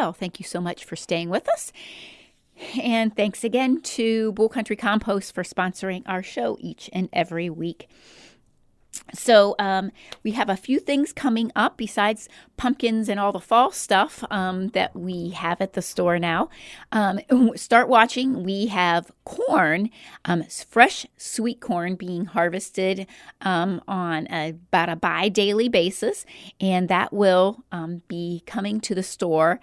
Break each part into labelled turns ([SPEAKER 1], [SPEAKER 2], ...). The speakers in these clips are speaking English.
[SPEAKER 1] well. Thank you so much for staying with us. And thanks again to Bull Country Compost for sponsoring our show each and every week. So we have a few things coming up besides pumpkins and all the fall stuff that we have at the store now. Start watching. We have corn, fresh sweet corn being harvested on about a bi-daily basis, and that will be coming to the store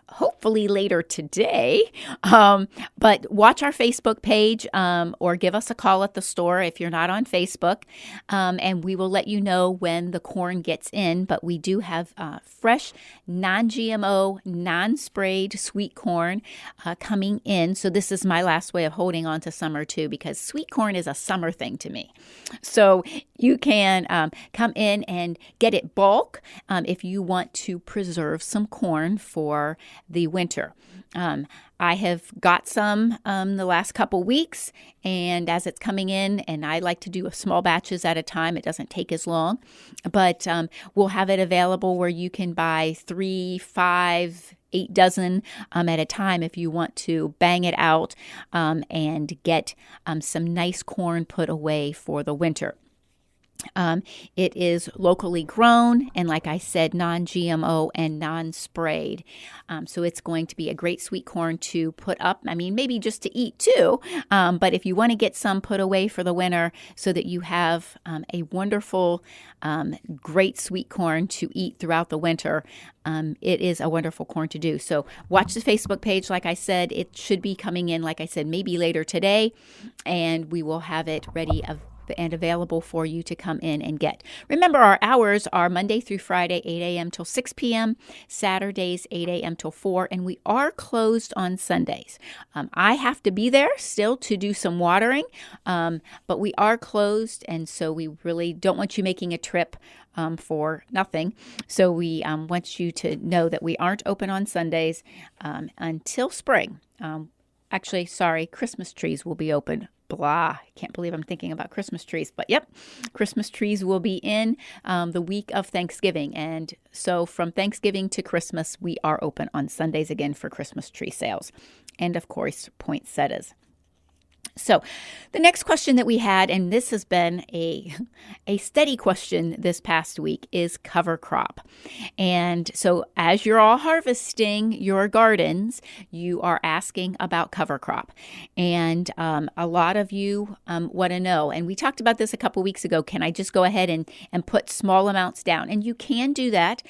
[SPEAKER 1] hopefully later today. But watch our Facebook page or give us a call at the store if you're not on Facebook. And we will let you know when the corn gets in. But we do have fresh, non-GMO, non-sprayed sweet corn coming in. So this is my last way of holding on to summer too, because sweet corn is a summer thing to me. So you can come in and get it bulk if you want to preserve some corn for the winter. I have got some the last couple weeks, and as it's coming in, and I like to do small batches at a time. It doesn't take as long, but we'll have it available where you can buy 3, 5, 8 dozen at a time if you want to bang it out and get some nice corn put away for the winter. It is locally grown and, like I said, non-GMO and non-sprayed. So it's going to be a great sweet corn to put up. I mean, maybe just to eat too. But if you want to get some put away for the winter so that you have a wonderful, great sweet corn to eat throughout the winter, it is a wonderful corn to do. So watch the Facebook page. Like I said, it should be coming in, like I said, maybe later today, and we will have it ready and available for you to come in and get. Remember, our hours are Monday through Friday, 8 a.m. till 6 p.m., Saturdays, 8 a.m. till 4, and we are closed on Sundays. I have to be there still to do some watering, but we are closed, and so we really don't want you making a trip for nothing. So we want you to know that we aren't open on Sundays until spring. Actually, sorry, Christmas trees will be open. Blah. I can't believe I'm thinking about Christmas trees. But yep, Christmas trees will be in the week of Thanksgiving. And so from Thanksgiving to Christmas, we are open on Sundays again for Christmas tree sales. And of course, poinsettias. So the next question that we had, and this has been a steady question this past week, is cover crop. And so as you're all harvesting your gardens, you are asking about cover crop. And a lot of you want to know, and we talked about this a couple weeks ago, can I just go ahead and put small amounts down? And you can do that.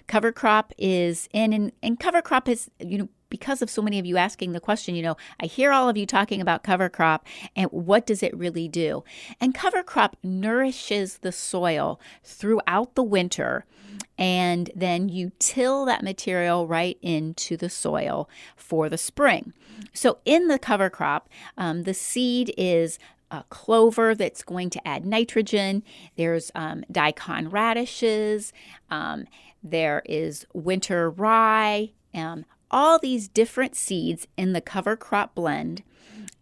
[SPEAKER 1] Cover crop is in, and cover crop is, because of so many of you asking the question, I hear all of you talking about cover crop and what does it really do? And cover crop nourishes the soil throughout the winter, and then you till that material right into the soil for the spring. So in the cover crop, the seed is clover that's going to add nitrogen. There's daikon radishes. There is winter rye. All these different seeds in the cover crop blend,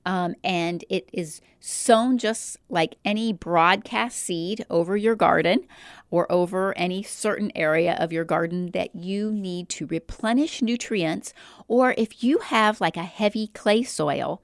[SPEAKER 1] and it is sown just like any broadcast seed over your garden or over any certain area of your garden that you need to replenish nutrients, or if you have like a heavy clay soil,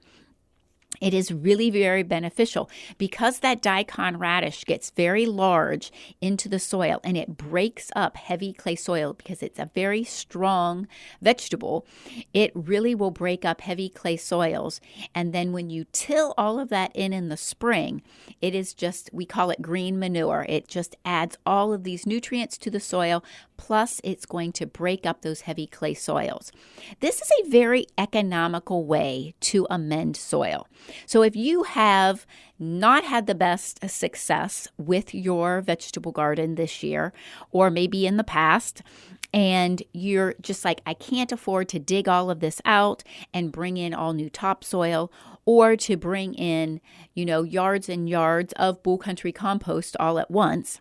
[SPEAKER 1] it is really very beneficial because that daikon radish gets very large into the soil and it breaks up heavy clay soil because it's a very strong vegetable. It really will break up heavy clay soils. And then when you till all of that in the spring, it is just, we call it green manure. It just adds all of these nutrients to the soil, plus it's going to break up those heavy clay soils. This is a very economical way to amend soil. So if you have not had the best success with your vegetable garden this year, or maybe in the past, and you're just like, I can't afford to dig all of this out and bring in all new topsoil, or to bring in, yards and yards of Bull Country compost all at once,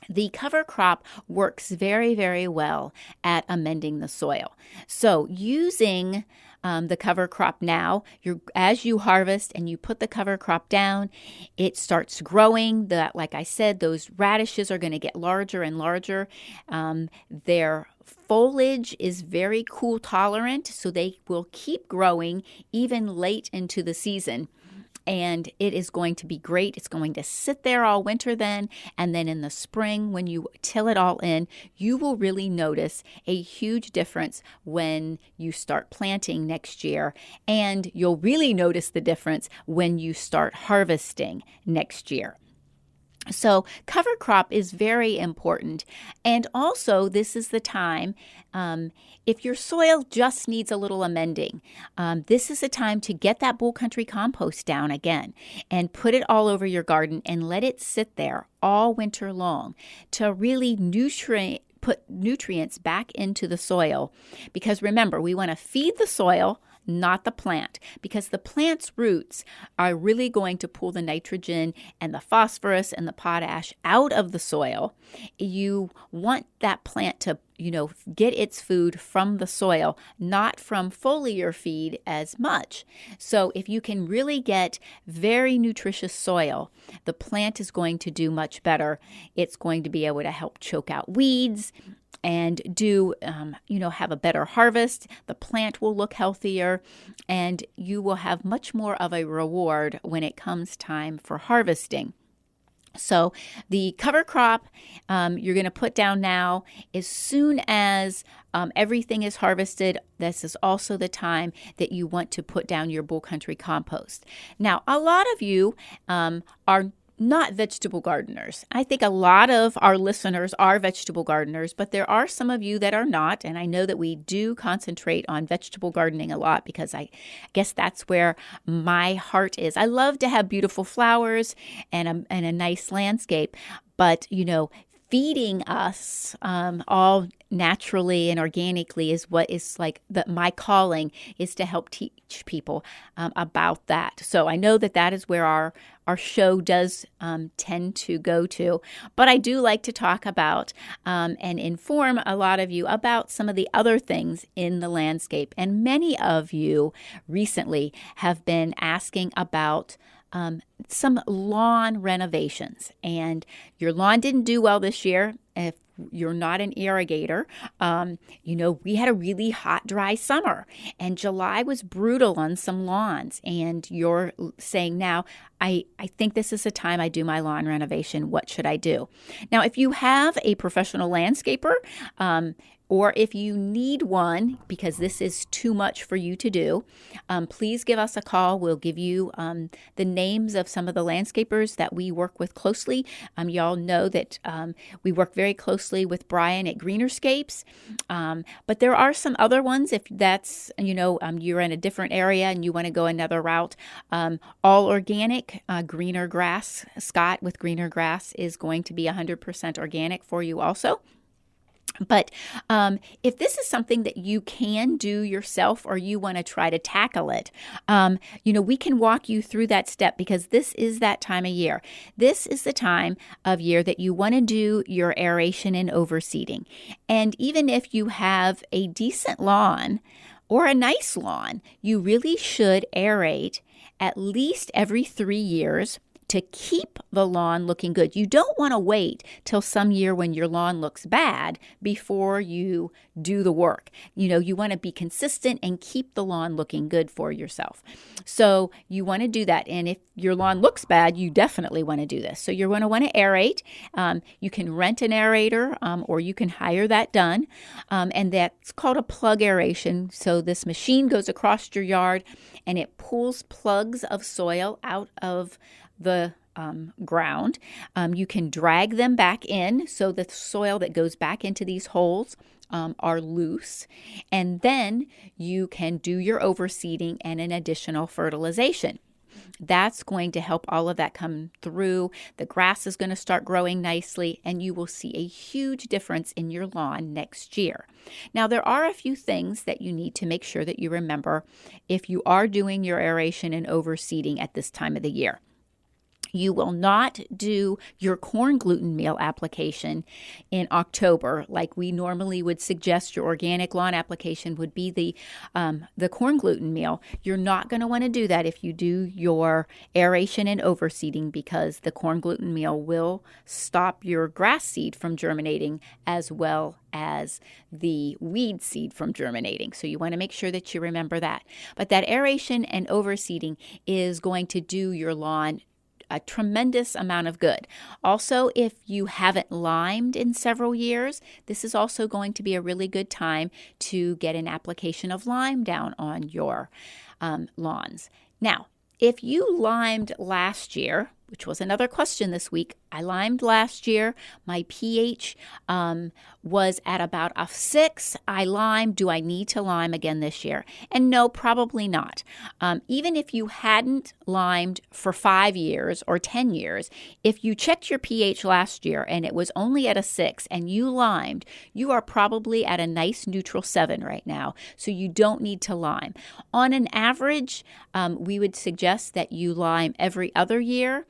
[SPEAKER 1] the cover crop works very, very well at amending the soil. So using the cover crop now, as you harvest and you put the cover crop down, it starts growing. Like I said, those radishes are going to get larger and larger. They're foliage is very cool tolerant, so they will keep growing even late into the season. And it is going to be great. It's going to sit there all winter then. And then in the spring, when you till it all in, you will really notice a huge difference when you start planting next year. And you'll really notice the difference when you start harvesting next year. So cover crop is very important. And also, this is the time, if your soil just needs a little amending, this is the time to get that Bull Country compost down again and put it all over your garden and let it sit there all winter long to really put nutrients back into the soil. Because remember, we want to feed the soil, not the plant, because the plant's roots are really going to pull the nitrogen and the phosphorus and the potash out of the soil. You want that plant to, get its food from the soil, not from foliar feed as much. So if you can really get very nutritious soil, the plant is going to do much better. It's going to be able to help choke out weeds and have a better harvest. The plant will look healthier, and you will have much more of a reward when it comes time for harvesting. So the cover crop you're going to put down now. As soon as everything is harvested, this is also the time that you want to put down your Bull Country compost. Now, a lot of you are not vegetable gardeners. I think a lot of our listeners are vegetable gardeners, but there are some of you that are not. And I know that we do concentrate on vegetable gardening a lot because I guess that's where my heart is. I love to have beautiful flowers and a nice landscape, but feeding us all naturally and organically is what is like my calling is to help teach people about that. So I know that is where our show does tend to go to, but I do like to talk about and inform a lot of you about some of the other things in the landscape. And many of you recently have been asking about some lawn renovations, and your lawn didn't do well this year. If you're not an irrigator, we had a really hot, dry summer, and July was brutal on some lawns. And you're saying now, I think this is the time I do my lawn renovation. What should I do? Now, if you have a professional landscaper, or if you need one because this is too much for you to do, please give us a call. We'll give you the names of some of the landscapers that we work with closely. Y'all know that we work very closely with Brian at Greenerscapes, but there are some other ones if that's, you're in a different area and you want to go another route. All organic, Greener Grass, Scott with Greener Grass is going to be 100% organic for you also. But if this is something that you can do yourself or you want to try to tackle it, we can walk you through that step because this is that time of year. This is the time of year that you want to do your aeration and overseeding. And even if you have a decent lawn or a nice lawn, you really should aerate at least every 3 years to keep the lawn looking good. You don't want to wait till some year when your lawn looks bad before you do the work. You want to be consistent and keep the lawn looking good for yourself. So you want to do that. And if your lawn looks bad, you definitely want to do this. So you're going to want to aerate. You can rent an aerator or you can hire that done. And that's called a plug aeration. So this machine goes across your yard and it pulls plugs of soil out of the ground. You can drag them back in so the soil that goes back into these holes are loose. And then you can do your overseeding and an additional fertilization. That's going to help all of that come through. The grass is going to start growing nicely, and you will see a huge difference in your lawn next year. Now, there are a few things that you need to make sure that you remember if you are doing your aeration and overseeding at this time of the year. You will not do your corn gluten meal application in October like we normally would suggest. Your organic lawn application would be the corn gluten meal. You're not going to want to do that if you do your aeration and overseeding, because the corn gluten meal will stop your grass seed from germinating as well as the weed seed from germinating. So you want to make sure that you remember that. But that aeration and overseeding is going to do your lawn a tremendous amount of good. Also, if you haven't limed in several years, this is also going to be a really good time to get an application of lime down on your lawns. Now, if you limed last year, which was another question this week, I limed last year. My pH was at about a 6. I limed. Do I need to lime again this year? And no, probably not. Even if you hadn't limed for 5 years or 10 years, if you checked your pH last year and it was only at a 6 and you limed, you are probably at a nice neutral 7 right now. So you don't need to lime. On an average, we would suggest that you lime every other year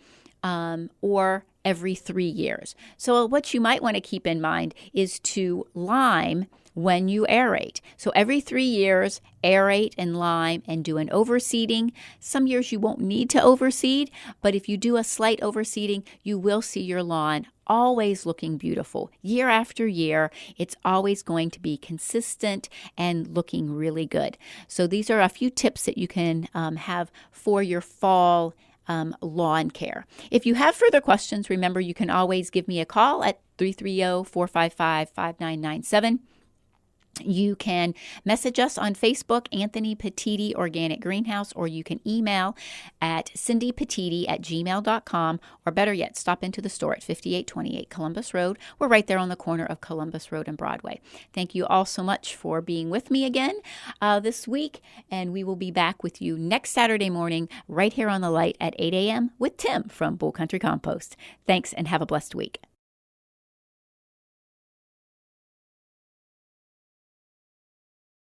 [SPEAKER 1] or every 3 years. So what you might want to keep in mind is to lime when you aerate. So every 3 years, aerate and lime and do an overseeding. Some years you won't need to overseed, but if you do a slight overseeding, you will see your lawn always looking beautiful. Year after year, it's always going to be consistent and looking really good. So these are a few tips that you can have for your fall lawn care. If you have further questions, remember you can always give me a call at 330-455-5997. You can message us on Facebook, Anthony Petitti Organic Greenhouse, or you can email at cindypetitti@gmail.com, or better yet, stop into the store at 5828 Columbus Road. We're right there on the corner of Columbus Road and Broadway. Thank you all so much for being with me again this week, and we will be back with you next Saturday morning right here on the light at 8 a.m. with Tim from Bull Country Compost. Thanks, and have a blessed week.